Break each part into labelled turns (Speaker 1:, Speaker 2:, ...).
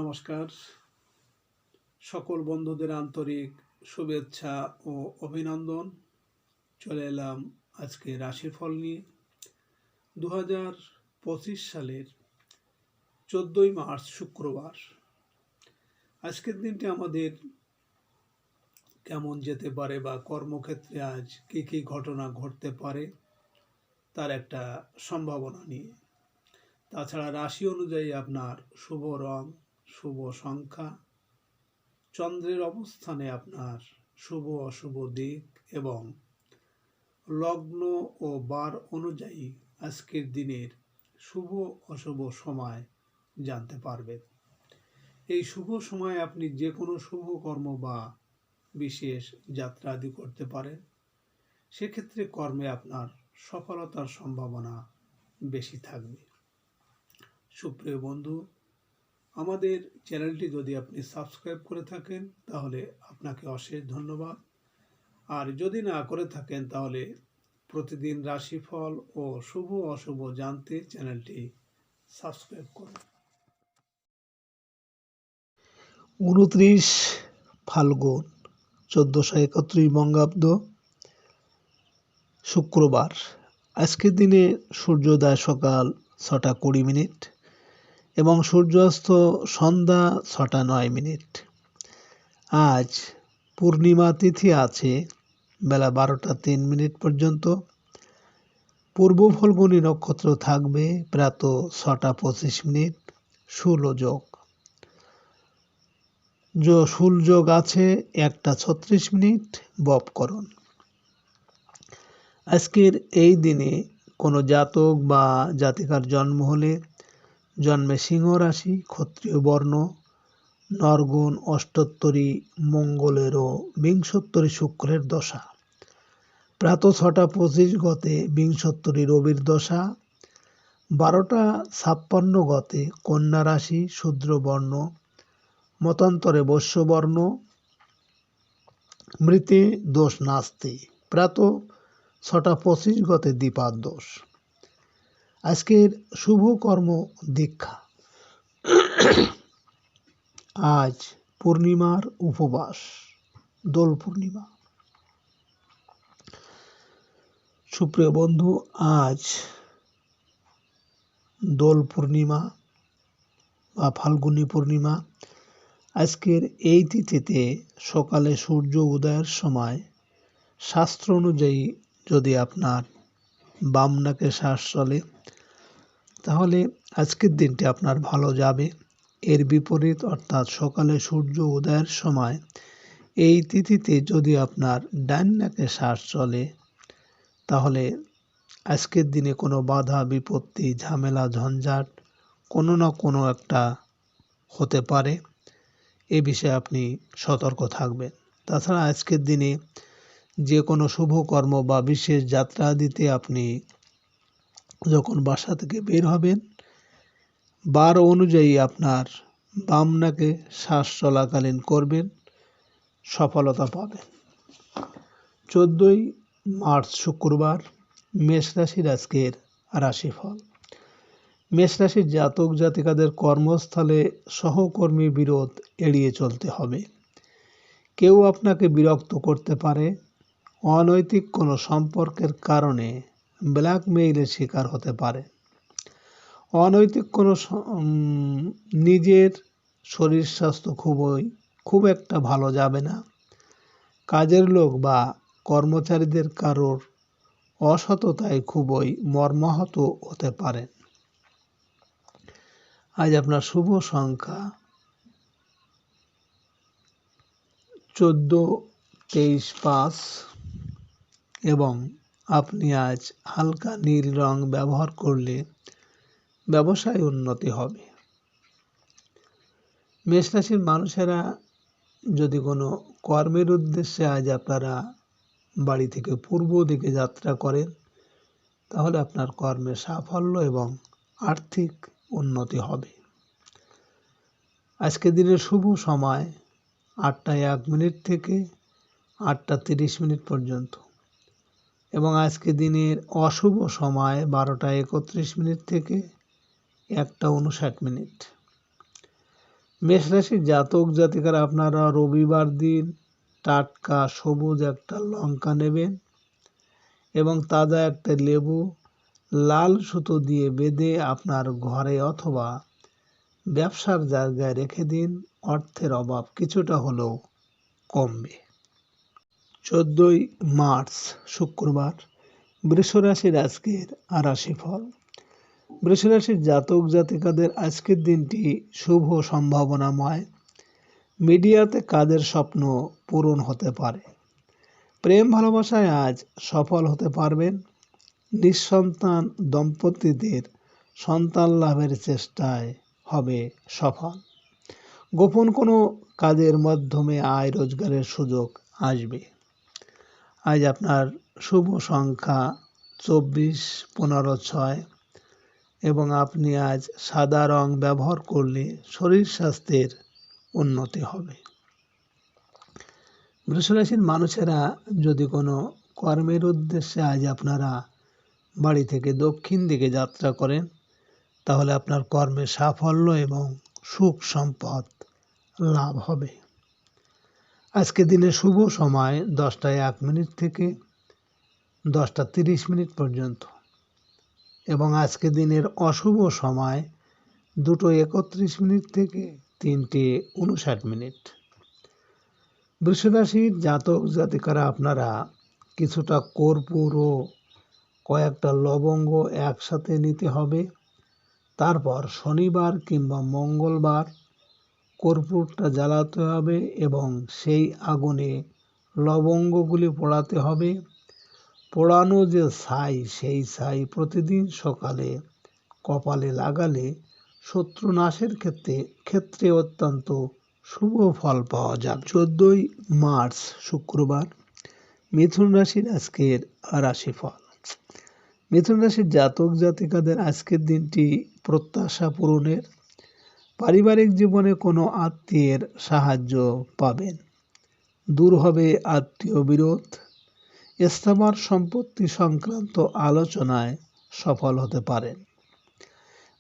Speaker 1: নমস্কার। সকল বন্ধুদের আন্তরিক শুভেচ্ছা ও অভিনন্দন। চলে এলাম আজকে রাশিফল নিয়ে। 2025 সালের 14ই মার্চ শুক্রবার। আজকের দিনটি আমাদের কেমন যেতে পারে বা কর্মক্ষেত্রে আজ কী কী ঘটনা ঘটতে পারে তার একটা সম্ভাবনা নিয়ে। তাছাড়া রাশি অনুযায়ী আপনার শুভ রং, শুভ সংখ্যা, চন্দ্রের অবস্থানে আপনার শুভ অশুভ দিক এবং লগ্ন ও বার অনুযায়ী আজকের দিনের শুভ অশুভ সময় জানতে পারবেন। এই শুভ সময়ে আপনি যে কোনো শুভ কর্ম বা বিশেষ যাত্রা আদি করতে পারেন। সেক্ষেত্রে কর্মে আপনার সফলতার সম্ভাবনা বেশি থাকবে। সুপ্রিয় বন্ধু, আমাদের চ্যানেলটি যদি আপনি সাবস্ক্রাইব করে থাকেন তাহলে আপনাকে অশেষ ধন্যবাদ। আর যদি না করে থাকেন তাহলে প্রতিদিন রাশিফল ও শুভ অশুভ জানতে চ্যানেলটি সাবস্ক্রাইব করুন।
Speaker 2: 29 ফাল্গুন 1431 বঙ্গাব্দ শুক্রবার। আজকের দিনে সূর্যোদয় সকাল 6টা 20 মিনিট এবং সূর্যাস্ত সন্ধ্যা 6টা 9 মিনিট। আজ পূর্ণিমা তিথি আছে বেলা 12টা 3 মিনিট পর্যন্ত। পূর্ব ফল্গুনী নক্ষত্র থাকবে প্রাত 6টা 25 মিনিট। শুল যোগ আছে 1টা 36 মিনিট ববকরণ। আজকের এই দিনে কোনো জাতক বা জাতিকার জন্ম হলে জন্মে সিংহ রাশি, ক্ষত্রিয় বর্ণ, নরগুণ, অষ্টোত্তরী মঙ্গলের ও বিংশোত্তরী শুক্রের দশা। প্রাত 6টা 25 গতে বিংশোত্তরী রবির দশা। 12টা 56 গতে কন্যা রাশি, শূদ্র বর্ণ, মতান্তরে বৈশ্যবর্ণ, মৃতে দোষ নাস্তি। প্রাত 6টা 25 গতে দ্বিপাদ দোষ। আজকের শুভ কর্ম দীক্ষা। আজ পূর্ণিমার উপবাস, দোল পূর্ণিমা। সুপ্রিয় বন্ধু, আজ দোল পূর্ণিমা বা ফাল্গুনী পূর্ণিমা। আজকের এই তিথিতে সকালে সূর্য উদয়ের সময় শাস্ত্র অনুযায়ী যদি আপনার বাম নাকে শ্বাস চলে তাহলে আজকের দিনটি আপনার ভালো যাবে। এর বিপরীত অর্থাৎ সকালে সূর্য উদয়ের সময় এই তিথিতে যদি আপনার ডান নাকে শ্বাস চলে তাহলে আজকের দিনে কোনো বাধা বিপত্তি, ঝামেলা, ঝঞ্ঝাট কোনো না কোনো একটা হতে পারে। এ বিষয়ে আপনি সতর্ক থাকবেন। তাছাড়া আজকের দিনে যে কোনো শুভ কর্ম বা বিশেষ যাত্রা দিতে আপনি যখন বাসা থেকে বের হবেন বার অনুযায়ী আপনার বাম নাকে শ্বাস চলাকালীন করবেন, সফলতা পাবেন। 14ই মার্চ শুক্রবার। মেষ রাশির আজকের রাশিফল। মেষ রাশির জাতক জাতিকাদের কর্মস্থলে সহকর্মী বিরোধ এড়িয়ে চলতে হবে। কেউ আপনাকে বিরক্ত করতে পারে। অনৈতিক কোনো সম্পর্কের কারণে ব্ল্যাকমেইলের শিকার হতে পারে। অনৈতিক কোনো নিজের শরীর স্বাস্থ্য খুব একটা ভালো যাবে না। কাজের লোক বা কর্মচারীদের কারোর অসততায় খুবই মর্মাহত হতে পারেন। আজ আপনার শুভ সংখ্যা 14, 23, 5 এবং আপনি আজ হালকা নীল রং ব্যবহার করলে ব্যবসায় উন্নতি হবে। মেষ রাশির মানুষেরা যদি কোনো কর্মের উদ্দেশ্যে আজ আপনারা বাড়ি থেকে পূর্ব দিকে যাত্রা করেন তাহলে আপনার কর্মে সাফল্য এবং আর্থিক উন্নতি হবে। আজকের দিনের শুভ সময় 8টা 1 মিনিট থেকে 8টা 30 মিনিট পর্যন্ত এবং আজকে দিনের অশুভ সময় 12টা 31 মিনিট থেকে 1টা 59 মিনিট। মেষ রাশির জাতক জাতিকারা আপনারা রবিবার দিন টাটকা সবুজ একটা লঙ্কা নেবেন এবং তাজা একটা লেবু লাল সুতো দিয়ে বেঁধে আপনার ঘরে অথবা ব্যবসার জায়গায় রেখে দিন। অর্থের অভাব কিছুটা হলেও কমবে। 14ই মার্চ শুক্রবার, বৃষ রাশির আজকের রাশিফল। বৃষ রাশির জাতক জাতিকাদের আজকের দিনটি শুভ সম্ভাবনাময়। মিডিয়াতে কাজের স্বপ্ন পূরণ হতে পারে। প্রেম ভালোবাসায় আজ সফল হতে পারবেন। নিঃসন্তান দম্পতিদের সন্তান লাভের চেষ্টায় হবে সফল। গোপন কোনো কাজের মাধ্যমে আয় রোজগারের সুযোগ আসবে। আজ আপনার শুভ সংখ্যা 24, 15, 6 এবং আপনি আজ সাদা রং ব্যবহার করলে শরীর স্বাস্থ্যের উন্নতি হবে। বৃষ রাশির মানুষেরা যদি কোনো কর্মের উদ্দেশ্যে আজ আপনারা বাড়ি থেকে দক্ষিণ দিকে যাত্রা করেন, তাহলে আপনার কর্মে সাফল্য এবং সুখ সম্পদ লাভ হবে। আজকে দিনে শুভ সময় 10টা 1 থেকে 10টা 30 পর্যন্ত এবং আজকে দিনের অশুভ সময় 2টো 31 থেকে 3টে 59। বৃষ রাশির জাতক জাতিকারা আপনারা কিছুটা কর্পূর ও কয়েকটা লবঙ্গ একসাথে নিতে হবে। তারপর শনিবার কিংবা মঙ্গলবার কর্পূরটা জ্বালাতে হবে এবং সেই আগুনে লবঙ্গগুলি পোড়াতে হবে। পোড়ানো যে ছাই, সেই ছাই প্রতিদিন সকালে কপালে লাগালে শত্রু নাশের ক্ষেত্রে অত্যন্ত শুভ ফল পাওয়া যাবে। 14ই মার্চ শুক্রবার, মিথুন রাশির আজকের রাশিফল। মিথুন রাশির জাতক জাতিকাদের আজকের দিনটি প্রত্যাশা পূরণের। পারিবারিক জীবনে কোনো আত্মীয়ের সাহায্য পাবেন। দূর হবে আত্মীয় বিরোধ। স্থাবর সম্পত্তি সংক্রান্ত আলোচনায় সফল হতে পারেন।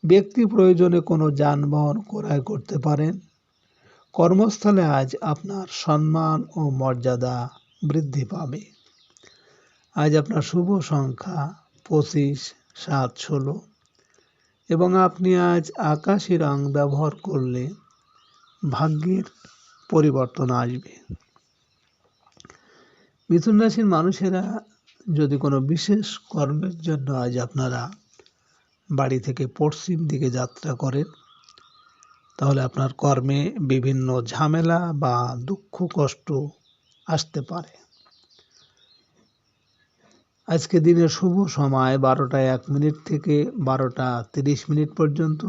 Speaker 2: ব্যক্তি প্রয়োজনে কোনো যানবাহন ক্রয় করতে পারেন। কর্মস্থলে আজ আপনার সম্মান ও মর্যাদা বৃদ্ধি পাবে। আজ আপনার শুভ সংখ্যা 25, 7, 16 এবং আপনি আজ আকাশি রং ব্যবহার করলে ভাগ্যের পরিবর্তন আসবে। মিথুন রাশির মানুষেরা যদি কোনো বিশেষ কর্মের জন্য আজ আপনারা বাড়ি থেকে পশ্চিম দিকে যাত্রা করেন, তাহলে আপনার কর্মে বিভিন্ন ঝামেলা বা দুঃখ কষ্ট আসতে পারে। আজকে দিনের শুভ সময় 12টা 1 থেকে 12টা 30 পর্যন্ত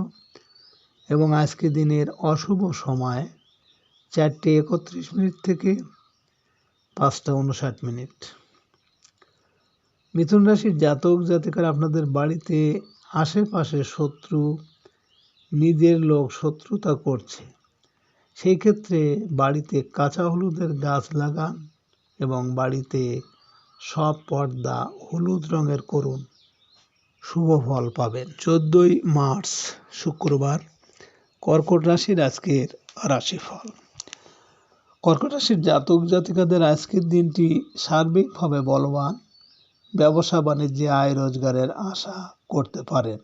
Speaker 2: এবং আজকে দিনের অশুভ সময় 4টে 31 থেকে 5টা 59। মিথুন রাশির জাতক জাতিকারা আপনাদের বাড়িতে আশেপাশে শত্রু, নিজের লোক শত্রুতা করছে, সেই ক্ষেত্রে বাড়িতে কাঁচা হলুদের গাছ লাগান এবং বাড়িতে সব পর্দা হলুদ রঙের করুন, শুভ ফল পাবেন। 14ই মার্চ শুক্রবার, কর্কট রাশির আজকের রাশিফল। কর্কট রাশির জাতক জাতিকাদের আজকের দিনটি সার্বিকভাবে বলবান। ব্যবসা বাণিজ্যে আয় রোজগারের আশা করতে পারেন।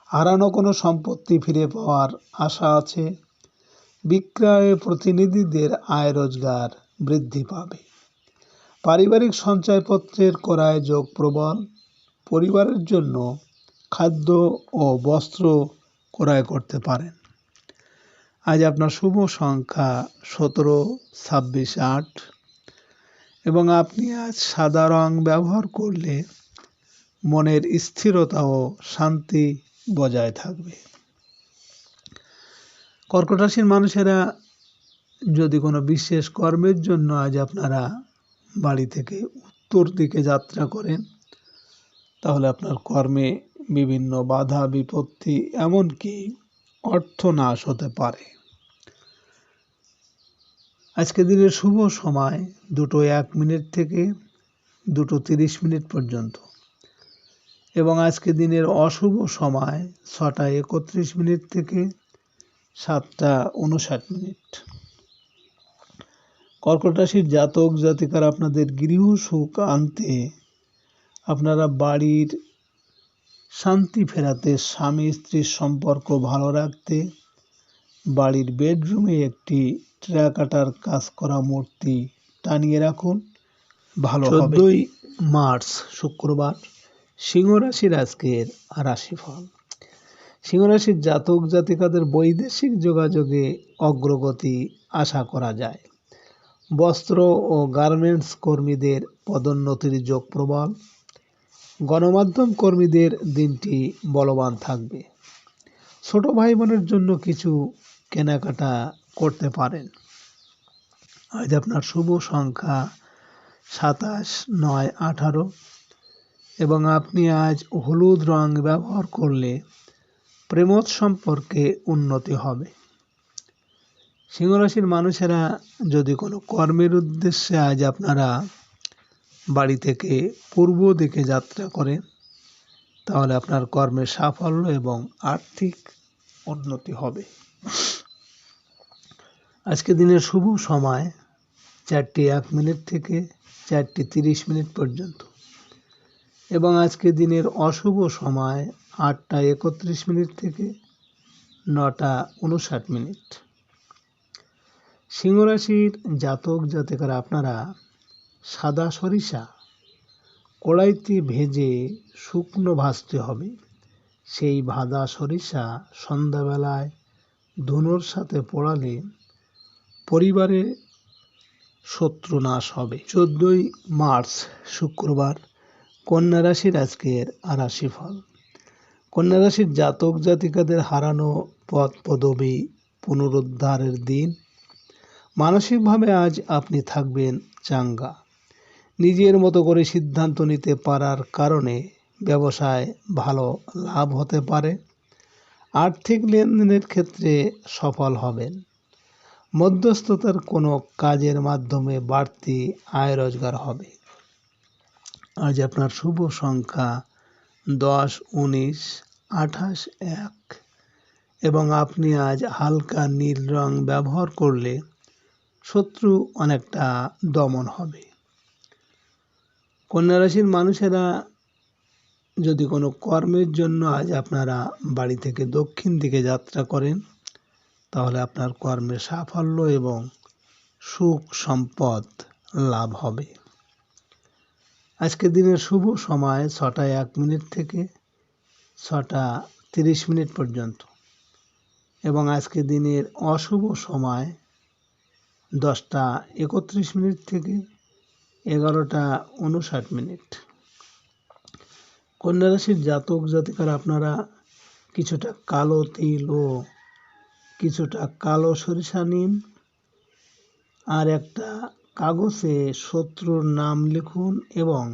Speaker 2: হারানো কোনো সম্পত্তি ফিরে পাওয়ার আশা আছে। বিক্রয় প্রতিনিধিদের আয় রোজগার বৃদ্ধি পাবে। পারিবারিক সঞ্চয়পত্রের ক্রয় যোগ প্রবল। পরিবারের জন্য খাদ্য ও বস্ত্র ক্রয় করতে পারেন। আজ আপনার শুভ সংখ্যা 17, 26, 8 এবং আপনি আজ সাদা রং ব্যবহার করলে মনের স্থিরতা ও শান্তি বজায় থাকবে। কর্কট রাশির মানুষেরা যদি কোনো বিশেষ কর্মের জন্য আজ আপনারা বাড়ি থেকে উত্তর দিকে যাত্রা করেন, তাহলে আপনার কর্মে বিভিন্ন বাধা বিপত্তি এমনকি অর্থনাশ হতে পারে। আজকে দিনের শুভ সময় 2টো 1 থেকে 2টো 30 পর্যন্ত এবং আজকে দিনের অশুভ সময় 6টা 31 থেকে 7:59। কর্কট রাশির জাতক জাতিকারা আপনাদের গৃহ সুখ আনতে, আপনারা বাড়ির শান্তি ফেরাতে, স্বামী স্ত্রীর সম্পর্ক ভালো রাখতে বাড়ির বেডরুমে একটি টেরাকোটার কাজ করা মূর্তি টানিয়ে রাখুন, ভালো হবে। 14ই মার্চ শুক্রবার, সিংহ রাশির আজকের রাশিফল। সিংহ রাশির জাতক জাতিকাদের বৈদেশিক যোগাযোগে অগ্রগতি আশা করা যায়। বস্ত্র ও গার্মেন্টস কর্মীদের পদোন্নতির যোগ প্রবল। গণমাধ্যম কর্মীদের দিনটি বলবান থাকবে। ছোট ভাই বোনের জন্য কিছু কেনাকাটা করতে পারেন। আজ আপনার শুভ সংখ্যা 27, 9, 18 এবং আপনি আজ হলুদ রং ব্যবহার করলে প্রেমজ সম্পর্কে উন্নতি হবে। সিংহ রাশির মানুষেরা যদি কোনো কর্মের উদ্দেশ্যে আজ আপনারা বাড়ি থেকে পূর্ব দিকে যাত্রা করেন, তাহলে আপনার কর্মের সাফল্য এবং আর্থিক উন্নতি হবে। আজকে দিনের শুভ সময় 4:01 থেকে 4:30 পর্যন্ত এবং আজকে দিনের অশুভ সময় 8:31 থেকে 9:59। সিংহ রাশির জাতক জাতিকারা আপনারা সাদা সরিষা কড়াইতে ভেজে শুকনো ভাজতে হবে। সেই ভাজা সরিষা সন্ধ্যাবেলায় ধুনোর সাথে পোড়ালে পরিবারে শত্রু নাশ হবে। 14ই মার্চ শুক্রবার, কন্যা রাশির আজকের রাশিফল। কন্যা রাশির জাতক জাতিকাদের হারানো পদ পদবি পুনরুদ্ধারের দিন। মানসিকভাবে আজ আপনি থাকবেন চাঙ্গা। নিজের মতো করে সিদ্ধান্ত নিতে পারার কারণে ব্যবসায় ভালো লাভ হতে পারে। আর্থিক লেনদেনের ক্ষেত্রে সফল হবেন। মধ্যস্থতার কোনো কাজের মাধ্যমে বাড়তি আয় রোজগার হবে। আজ আপনার শুভ সংখ্যা 10, 19, 28, 1 এবং আপনি আজ হালকা নীল রং ব্যবহার করলে শত্রু অনেকটা দমন হবে। কন্যা রাশির মানুষেরা যদি কোনো কর্মের জন্য আজ আপনারা বাড়ি থেকে দক্ষিণ দিকে যাত্রা করেন, তাহলে আপনার কর্মের সাফল্য এবং সুখ সম্পদ লাভ হবে। আজকের দিনের শুভ সময় 6:01 থেকে 6:30 পর্যন্ত এবং আজকের দিনের অশুভ সময় 10:31 থেকে 11:59। কন্যা রাশির জাতক জাতিকারা আপনারা কিছুটা কালো তিল ও কিছুটা কালো সরিষা নিন আর একটা কাগজে শত্রুর নাম লিখুন এবং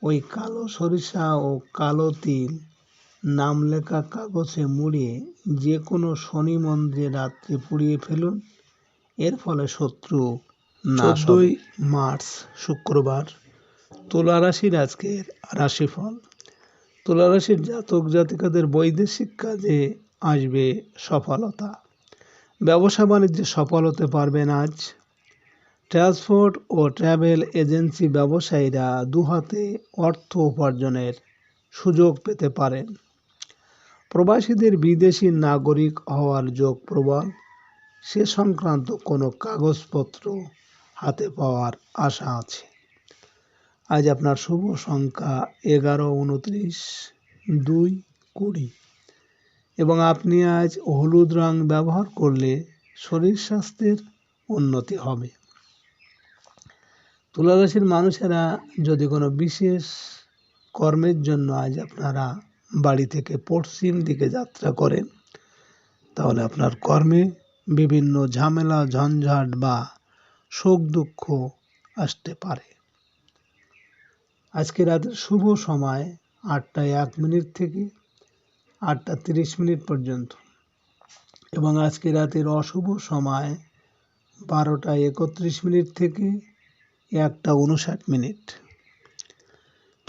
Speaker 2: ওই কালো সরিষা ও কালো তিল নাম লেখা কাগজে মুড়িয়ে যে কোনো শনি মন্দিরে রাত্রে পুড়িয়ে ফেলুন। এর ফলে শত্রু নাশ হবে। 14ই মার্চ শুক্রবার, তুলা রাশির আজকের রাশিফল। তুলা রাশির জাতক জাতিকাদের বৈদেশিক কাজে আসবে সফলতা। ব্যবসা বাণিজ্যে সফল হতে পারবেন আজ। ট্রান্সপোর্ট ও ট্রাভেল এজেন্সি ব্যবসায়ীরা দুহাতে অর্থ উপার্জনের সুযোগ পেতে পারেন। প্রবাসীদের বিদেশি নাগরিক হওয়ার যোগ প্রবল। সে সংক্রান্ত কোনো কাগজপত্র হাতে পাওয়ার আশা আছে। আজ আপনার শুভ সংখ্যা 11, 29, 2, 20 এবং আপনি আজ হলুদ রং ব্যবহার করলে শরীর স্বাস্থ্যের উন্নতি হবে। তুলা রাশির মানুষেরা যদি কোনো বিশেষ কর্মের জন্য আজ আপনারা বাড়ি থেকে পশ্চিম দিকে যাত্রা করেন, তাহলে আপনার কর্মে বিভিন্ন ঝামেলা ঝঞ্ঝাট বা শোক দুঃখ আসতে পারে। আজকে রাতের শুভ সময় 8:01 থেকে 8:30 পর্যন্ত এবং আজকে রাতের অশুভ সময় 12:31 থেকে 1:59।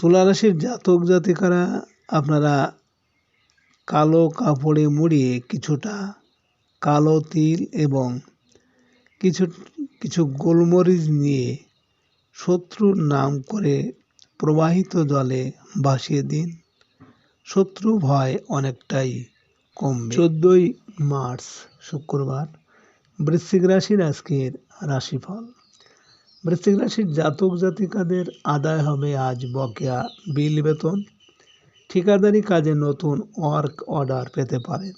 Speaker 2: তুলা রাশির জাতক জাতিকারা আপনারা কালো কাপড়ে মুড়িয়ে কিছুটা কালো তিল এবং কিছু কিছু গোলমরিচ নিয়ে শত্রুর নাম করে প্রবাহিত জলে ভাসিয়ে দিন। শত্রু ভয় অনেকটাই কমবে। 14ই মার্চ শুক্রবার, বৃশ্চিক রাশির আজকের রাশিফল। বৃশ্চিক রাশির জাতক জাতিকাদের আদায় হবে আজ বকেয়া বিল বেতন। ঠিকাদারি কাজে নতুন ওয়ার্ক অর্ডার পেতে পারেন।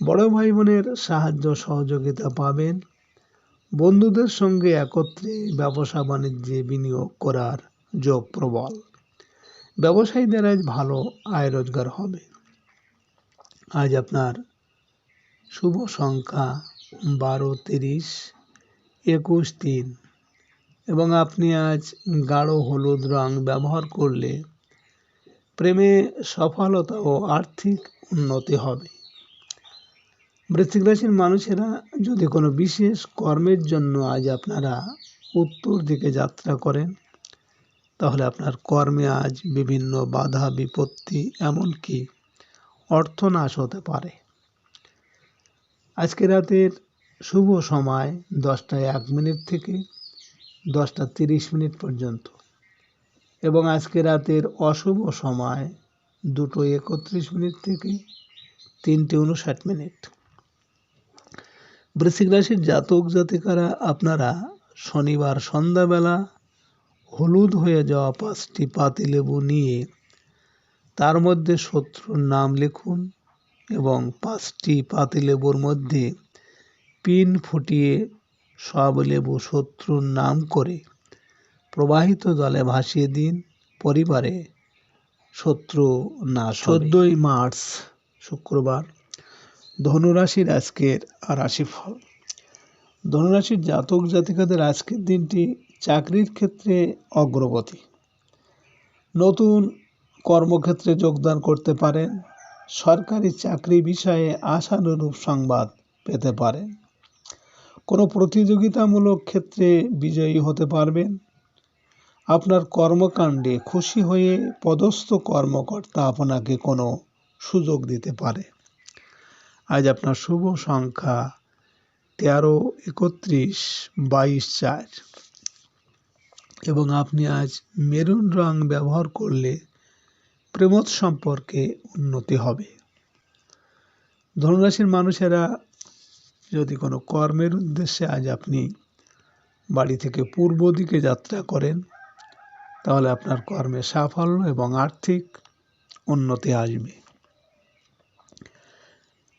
Speaker 2: বড় ভাই বোনের সাহায্য সহযোগিতা পাবেন। বন্ধুদের সঙ্গে একত্রে ব্যবসা বাণিজ্যে বিনিয়োগ করার যোগ প্রবল। ব্যবসায়ীদের আজ ভালো আয় রোজগার হবে। আজ আপনার শুভ সংখ্যা 12, 30, 21, 3 এবং আপনি আজ গাঢ় হলুদ রং ব্যবহার করলে প্রেমে সফলতা ও আর্থিক উন্নতি হবে। বৃশ্চিক রাশির মানুষেরা যদি কোনো বিশেষ কর্মের জন্য আজ আপনারা উত্তর দিকে যাত্রা করেন, তাহলে আপনার কর্মে আজ বিভিন্ন বাধা বিপত্তি এমনকি অর্থনাশ হতে পারে। আজকে রাতের শুভ সময় 10টা 1 মিনিট থেকে 10টা 30 মিনিট পর্যন্ত এবং আজকে রাতের অশুভ সময় 2টো 31 মিনিট থেকে 3টে 59 মিনিট। বৃশ্চিক রাশির জাতক জাতিকারা আপনারা শনিবার সন্ধ্যাবেলা হলুদ হয়ে যাওয়া 5টি পাতিলেবু নিয়ে তার মধ্যে শত্রুর নাম লিখুন এবং 5টি পাতিলেবুর মধ্যে পিন ফুটিয়ে সব লেবু শত্রুর নাম করে প্রবাহিত জলে ভাসিয়ে দিন। পরিবারে শত্রু নাশ হবে। 14ই মার্চ শুক্রবার, ধনুরাশির আজকের রাশিফল। ধনুরাশির জাতক জাতিকাদের আজকের দিনটি চাকরির ক্ষেত্রে অগ্রগতি। নতুন কর্মক্ষেত্রে যোগদান করতে পারেন। সরকারি চাকরি বিষয়ে আশানুরূপ সংবাদ পেতে পারেন। কোনো প্রতিযোগিতামূলক ক্ষেত্রে বিজয়ী হতে পারবেন। আপনার কর্মকাণ্ডে খুশি হয়ে পদস্থ কর্মকর্তা আপনাকে কোনো সুযোগ দিতে পারে। আজ আপনার শুভ সংখ্যা 13, 31, 22, 4 এবং আপনি আজ মেরুন রং ব্যবহার করলে প্রেমজ সম্পর্কে উন্নতি হবে। ধনুরাশির মানুষেরা যদি কোনো কর্মের উদ্দেশ্যে আজ আপনি বাড়ি থেকে পূর্ব দিকে যাত্রা করেন, তাহলে আপনার কর্মে সাফল্য এবং আর্থিক উন্নতি আসবে।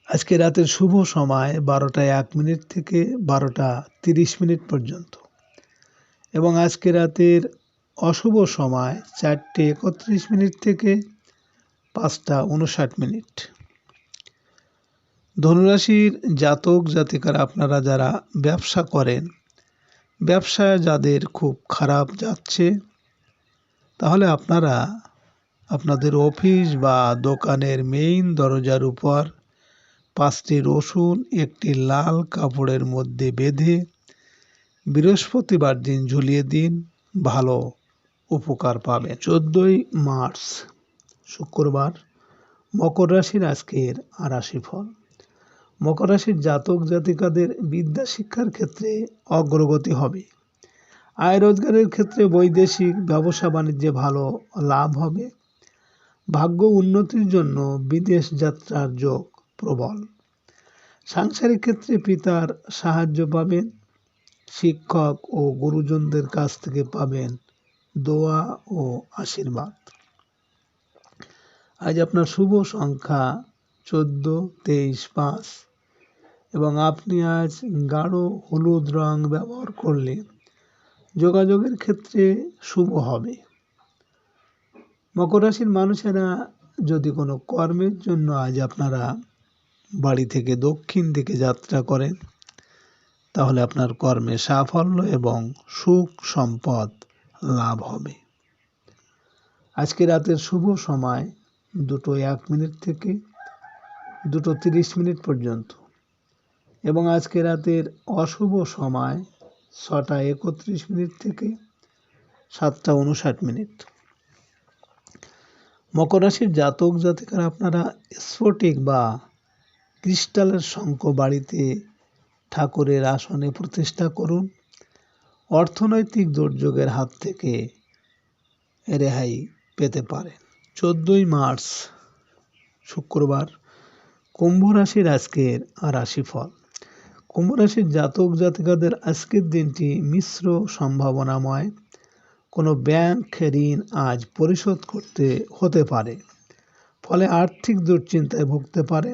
Speaker 2: আজকে রাতের শুভ সময় 12টা 1 মিনিট থেকে 12টা 30 মিনিট পর্যন্ত এবং আজকে রাতের অশুভ সময় 4টে 31 মিনিট থেকে 5টা 59 মিনিট। ধনুরাশির জাতক জাতিকারা আপনারা যারা ব্যবসা করেন, ব্যবসায় যাদের খুব খারাপ যাচ্ছে, তাহলে আপনারা আপনাদের অফিস বা দোকানের মেইন দরজার উপর 5টি রসুন একটি লাল কাপড়ের মধ্যে বেঁধে বৃহস্পতিবার দিন ঝুলিয়ে দিন, ভালো উপকার পাবেন। 14ই মার্চ শুক্রবার, মকর রাশির আজকের রাশিফল। মকর রাশির জাতক জাতিকাদের বিদ্যা শিক্ষার ক্ষেত্রে অগ্রগতি হবে। আয় রোজগারের ক্ষেত্রে বৈদেশিক ব্যবসা বাণিজ্যে ভালো লাভ হবে। ভাগ্য উন্নতির জন্য বিদেশ যাত্রার যোগ প্রবল। সাংসারিক ক্ষেত্রে পিতার সাহায্য পাবেন। শিক্ষক ও গুরুজনদের কাছ থেকে পাবেন দোয়া ও আশীর্বাদ। আজ আপনার শুভ সংখ্যা 14, 23, 5 এবং আপনি আজ গাঢ় হলুদ রং ব্যবহার করলে যোগাযোগের ক্ষেত্রে শুভ হবে। মকর রাশির মানুষেরা যদি কোনো কর্মের জন্য আজ আপনারা বাড়ি থেকে দক্ষিণ দিকে যাত্রা করেন, তাহলে আপনার কর্মে সাফল্য এবং সুখ সম্পদ লাভ হবে। আজকে রাতের শুভ সময় 2টো 1 মিনিট থেকে 2টো 30 মিনিট পর্যন্ত এবং আজকে রাতের অশুভ সময় 6টা 31 মিনিট থেকে 7টা 59 মিনিট। মকর রাশির জাতক জাতিকারা আপনারা স্ফটিক বা ক্রিস্টালের শঙ্খ বাড়িতে ঠাকুরের আসনে প্রতিষ্ঠা করুন। অর্থনৈতিক দুর্যোগের হাত থেকে রেহাই পেতে পারেন। 14ই মার্চ শুক্রবার কুম্ভ রাশির আজকের রাশিফল। কুম্ভ রাশির জাতক জাতিকাদের আজকের দিনটি মিশ্র সম্ভাবনাময়। কোনো ব্যাংক ঋণ আজ পরিশোধ করতে হতে পারে, ফলে আর্থিক দুশ্চিন্তায় ভুগতে পারে।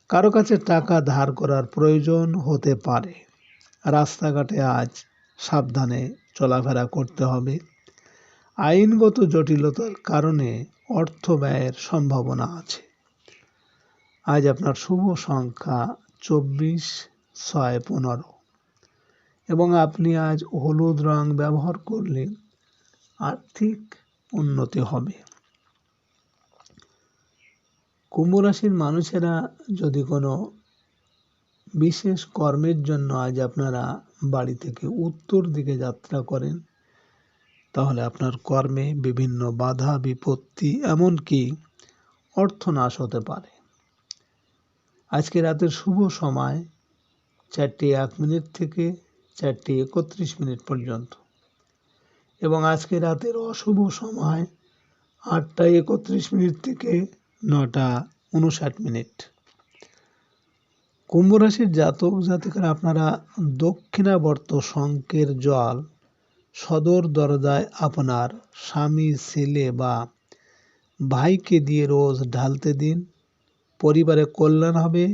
Speaker 2: কারো কাছে টাকা ধার করার প্রয়োজন হতে পারে। রাস্তাঘাটে আজ সাবধানে চলাফেরা করতে হবে। আইনগত জটিলতার কারণে অর্থ ব্যয়ের সম্ভাবনা আছে। আজ আপনার শুভ সংখ্যা 24, 6, 15 এবং আপনি আজ হলুদ রং ব্যবহার করলে আর্থিক উন্নতি হবে। কুম্ভ রাশির মানুষেরা যদি কোনো বিশেষ কর্মের জন্য আজ আপনারা বাড়ি থেকে উত্তর দিকে যাত্রা করেন, তাহলে আপনার কর্মে বিভিন্ন বাধা বিপত্তি এমনকি অর্থনাশ হতে পারে। আজকে রাতের শুভ সময় 4:01 থেকে 4:31 পর্যন্ত এবং আজকে রাতের অশুভ সময় 8:31 থেকে 9:59। কুম্ভ রাশির জাতক জাতিকারা আপনারা দক্ষিণাবর্ত শঙ্কের জল সদর দরজায় আপনার স্বামী, ছেলে বা ভাইকে দিয়ে রোজ ঢালতে দিন। পরিবারে কল্যাণ হবে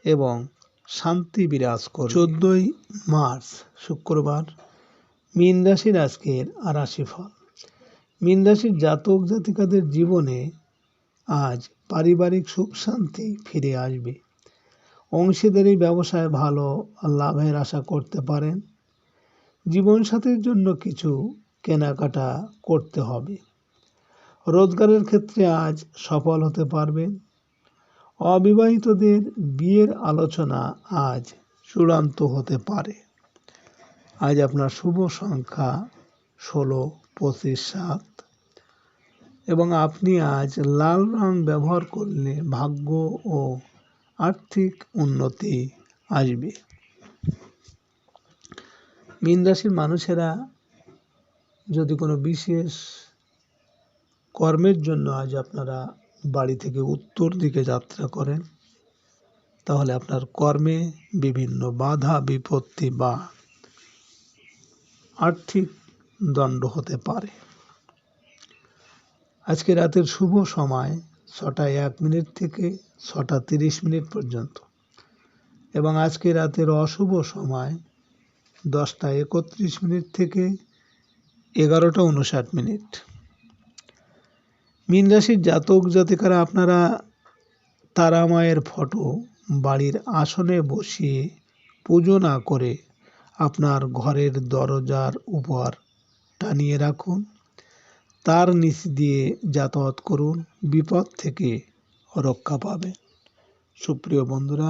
Speaker 2: এবং শান্তি বিরাজ করবে। 14ই মার্চ শুক্রবার মীন রাশির আজকের রাশিফল। মীন রাশির জাতক জাতিকাদের জীবনে আজ পারিবারিক সুখ শান্তি ফিরে আসবে। অংশীদারি ব্যবসায় ভালো লাভের আশা করতে পারেন। জীবনসাথীর জন্য কিছু কেনাকাটা করতে হবে। রোজগারের ক্ষেত্রে আজ সফল হতে পারবেন। অবিবাহিতদের বিয়ের আলোচনা আজ চূড়ান্ত হতে পারে। আজ আপনার শুভ সংখ্যা 16, 25, 7 এবং আপনি আজ লাল রং ব্যবহার করলে ভাগ্য ও আর্থিক উন্নতি আসবে। মীন রাশির মানুষেরা যদি কোনো বিশেষ কর্মের জন্য আজ আপনারা বাড়ি থেকে উত্তর দিকে যাত্রা করেন, তাহলে আপনার কর্মে বিভিন্ন বাধা বিপত্তি বা আর্থিক দণ্ড হতে পারে। আজকে রাতের শুভ সময় 6:01 থেকে 6:30 পর্যন্ত এবং আজকে রাতের অশুভ সময় 10:31 থেকে 11:59। মীন রাশির জাতক জাতিকারা আপনারা তারা মায়ের ফটো বাড়ির আসনে বসিয়ে পুজো না করে আপনার ঘরের দরজার উপর টানিয়ে রাখুন। তার নিচ দিয়ে যাতায়াত করুন, বিপদ থেকে রক্ষা পাবেন। সুপ্রিয় বন্ধুরা,